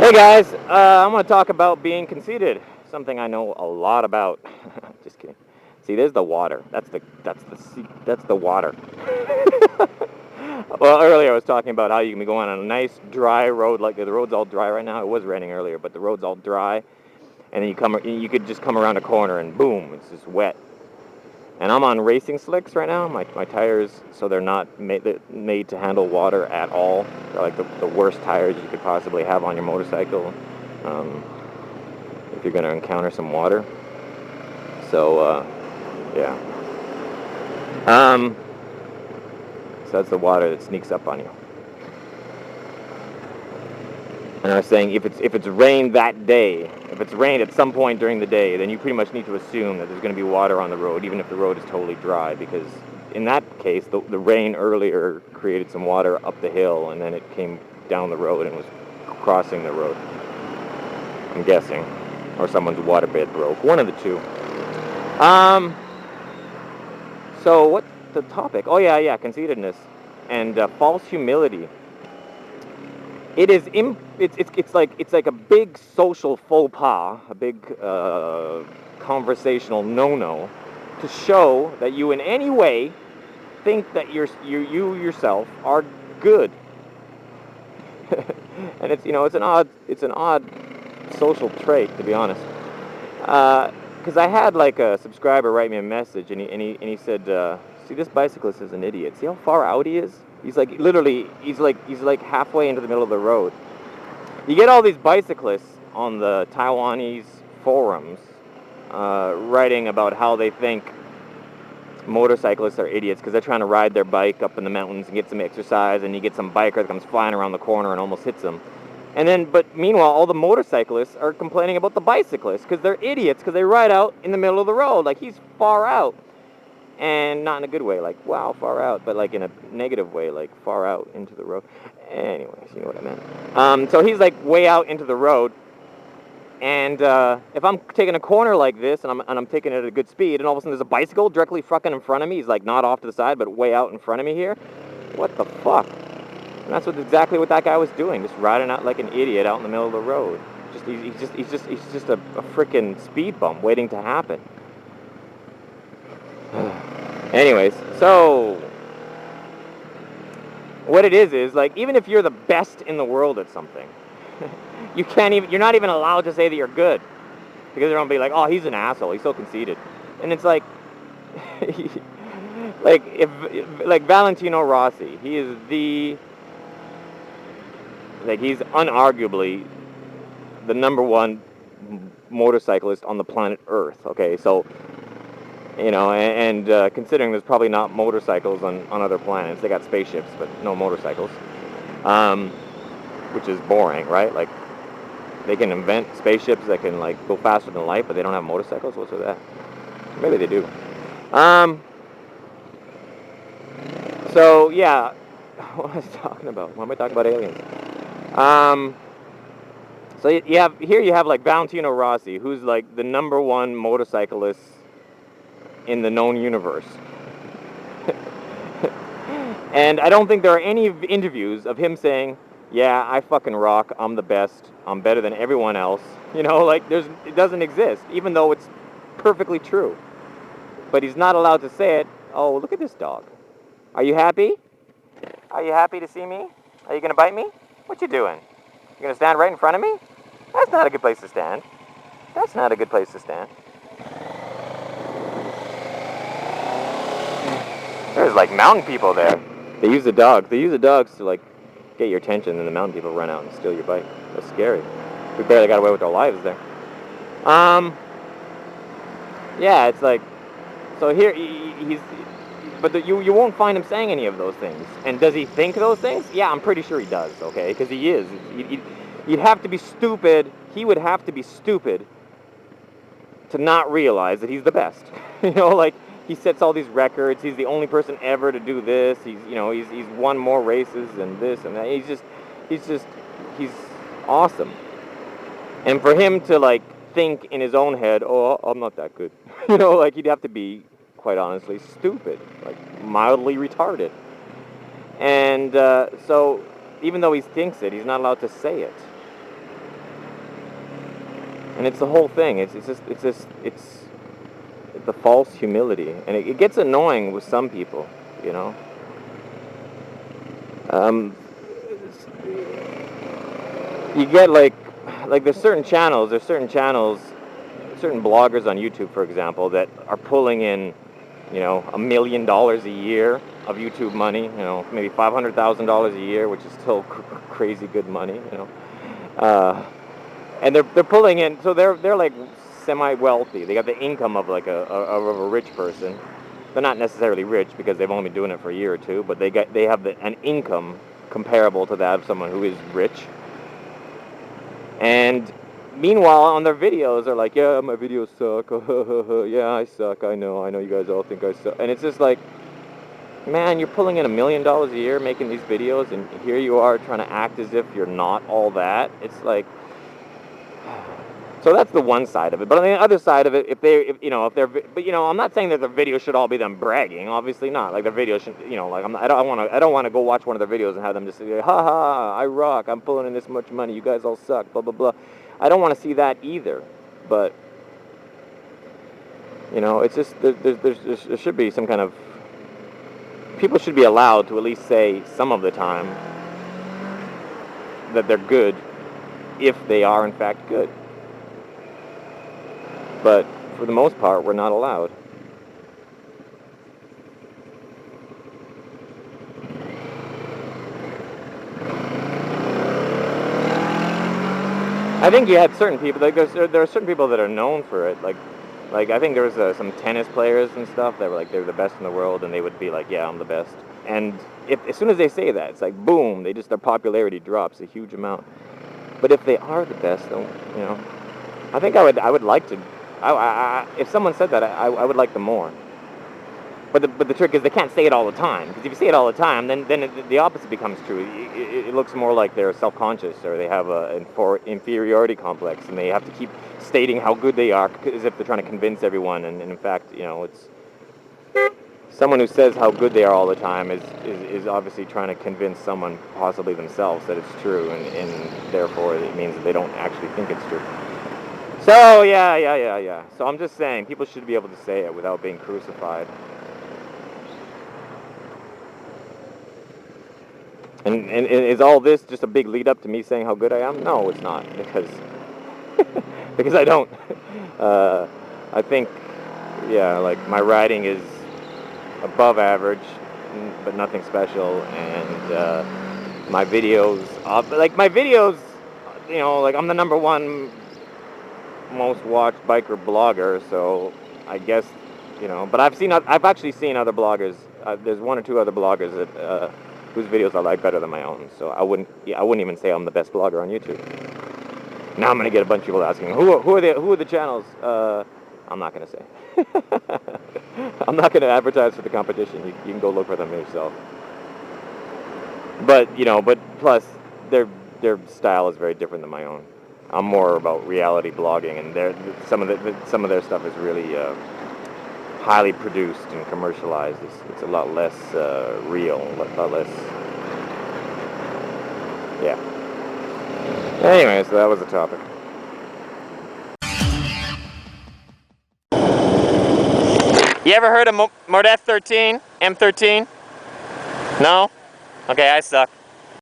Hey guys, I'm going to talk about being conceited. Something I know a lot about. Just kidding. See, there's the water. That's the water. Well, earlier I was talking about how you can be going on a nice dry road, like the road's all dry right now. It was raining earlier, but the road's all dry, and then you could just come around a corner and boom, it's just wet. And I'm on racing slicks right now. My tires, so they're not made to handle water at all. They're like the worst tires you could possibly have on your motorcycle um, if you're going to encounter some water. So, yeah. So that's the water that sneaks up on you. And I was saying, if it's rained that day, if it's rained at some point during the day, then you pretty much need to assume that there's going to be water on the road, even if the road is totally dry, because in that case, the rain earlier created some water up the hill, and then it came down the road and was crossing the road. I'm guessing, or someone's waterbed broke. One of the two. So what's the topic? Oh yeah, conceitedness and false humility. It is it's like a big social faux pas, a big conversational no-no, to show that you in any way think that you yourself are good. And it's an odd social trait, to be honest. Because I had like a subscriber write me a message, and he said, "See, this bicyclist is an idiot. See how far out he is? He's like literally, he's like halfway into the middle of the road." You get all these bicyclists on the Taiwanese forums writing about how they think motorcyclists are idiots because they're trying to ride their bike up in the mountains and get some exercise, and you get some biker that comes flying around the corner and almost hits them. But meanwhile, all the motorcyclists are complaining about the bicyclists because they're idiots because they ride out in the middle of the road. Like, he's far out. And not in a good way, like, wow, far out, but like in a negative way, like far out into the road. Anyways, you know what I meant. So he's like way out into the road, and if I'm taking a corner like this, and I'm taking it at a good speed, and all of a sudden there's a bicycle directly fucking in front of me. He's like not off to the side, but way out in front of me here. What the fuck? And that's exactly what that guy was doing, just riding out like an idiot out in the middle of the road. He's just a freaking speed bump waiting to happen. Anyways, so what it is like, even if you're the best in the world at something, you're not even allowed to say that you're good, because they're gonna be like, oh, he's an asshole, he's so conceited. And it's like, like Valentino Rossi, he's unarguably the number one motorcyclist on the planet Earth. Okay, so considering there's probably not motorcycles on other planets, they got spaceships, but no motorcycles, which is boring, right? Like, they can invent spaceships that can like go faster than light, but they don't have motorcycles. What's with that? Maybe they do. So yeah, what was I talking about? Why am I talking about aliens? So you have like Valentino Rossi, who's like the number one motorcyclist in the known universe. And I don't think there are any interviews of him saying, yeah, I fucking rock, I'm the best, I'm better than everyone else. Like, it doesn't exist, even though it's perfectly true. But he's not allowed to say it. Oh, look at this dog. Are you happy? Are you happy to see me? Are you gonna bite me? What you doing? You gonna stand right in front of me? That's not a good place to stand. That's not a good place to stand. There's like mountain people there. They use the dogs to like get your attention, and the mountain people run out and steal your bike. That's scary. We barely got away with our lives there. Yeah, it's like, so here you won't find him saying any of those things. And does he think those things? Yeah, I'm pretty sure he does. Okay, because he is. You'd have to be stupid. He would have to be stupid to not realize that he's the best. Like, he sets all these records. He's the only person ever to do this. He's won more races than this and that. He's awesome. And for him to like think in his own head, oh, I'm not that good. Like, he'd have to be, quite honestly, stupid, like mildly retarded. And so even though he thinks it, he's not allowed to say it. And it's the whole thing. It's the false humility, and it gets annoying with some people, you know. You get like there's certain channels, certain bloggers on YouTube, for example, that are pulling in, you know, $1 million a year of YouTube money, you know, maybe $500,000 a year, which is still crazy good money, you know. And they're pulling in, so they're like semi-wealthy. They got the income of like a rich person. They're not necessarily rich because they've only been doing it for a year or two, but they have an income comparable to that of someone who is rich. And meanwhile, on their videos, they're like, yeah, my videos suck. Yeah, I suck. I know you guys all think I suck. And it's just like, man, you're pulling in $1 million a year making these videos, and here you are trying to act as if you're not all that. It's like, so that's the one side of it. But on the other side of it, but you know, I'm not saying that their videos should all be them bragging. Obviously not. Like their videos should, you know, like I don't want to go watch one of their videos and have them just say, ha ha, I rock, I'm pulling in this much money, you guys all suck, blah blah blah. I don't want to see that either. But you know, it's just there should be some kind of, people should be allowed to at least say some of the time that they're good, if they are in fact good. But for the most part, we're not allowed. I think you had certain people, like there are certain people that are known for it. Like I think there was some tennis players and stuff that were like, they're the best in the world, and they would be like, yeah, I'm the best. And as soon as they say that, it's like boom, their popularity drops a huge amount. But if they are the best, then, you know, I think I would like to. If someone said that, I would like them more. But the trick is they can't say it all the time. Because if you say it all the time, then the opposite becomes true. It looks more like they're self-conscious, or they have an inferiority complex, and they have to keep stating how good they are as if they're trying to convince everyone. And in fact, you know, it's someone who says how good they are all the time is obviously trying to convince someone, possibly themselves, that it's true, and therefore it means that they don't actually think it's true. So, yeah. So I'm just saying, people should be able to say it without being crucified. And is all this just a big lead up to me saying how good I am? No, it's not, because I don't. I think, yeah, like my writing is above average, but nothing special, and my videos, you know, like I'm the *1 most watched biker blogger, so I guess, you know, but I've actually seen other bloggers. There's one or two other bloggers that whose videos I like better than my own. So I wouldn't even say I'm the best blogger on YouTube. Now I'm gonna get a bunch of people asking, who are the channels? I'm not gonna say. I'm not gonna advertise for the competition. You can go look for them yourself. But you know, plus their style is very different than my own. I'm more about reality blogging, and some of their stuff is really highly produced and commercialized. It's a lot less real, a lot less. Yeah. Anyway, so that was the topic. You ever heard of Modef 13? M13? No? Okay, I suck.